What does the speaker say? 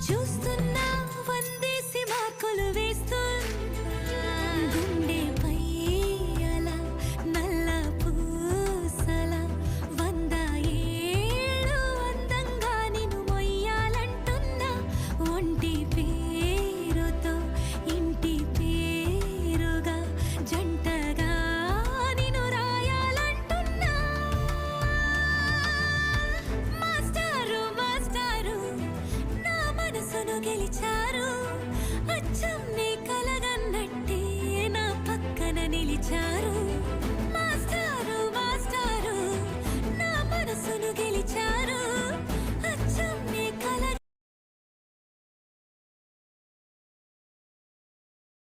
చూస్తున్నా వందేసి మార్కులు వేస్తున్నా గుండెపై అలా నల్ల పూసల 100 ఏళ్ళు అందంగా నిన్ను మొయ్యాలంటున్నా ఒంటి పేరుతో ఇంటి పేరుగా జంటగా నిన్ను రాయాలంటున్నా మాస్టారు మాస్టారు నా మనసును గెలిచారు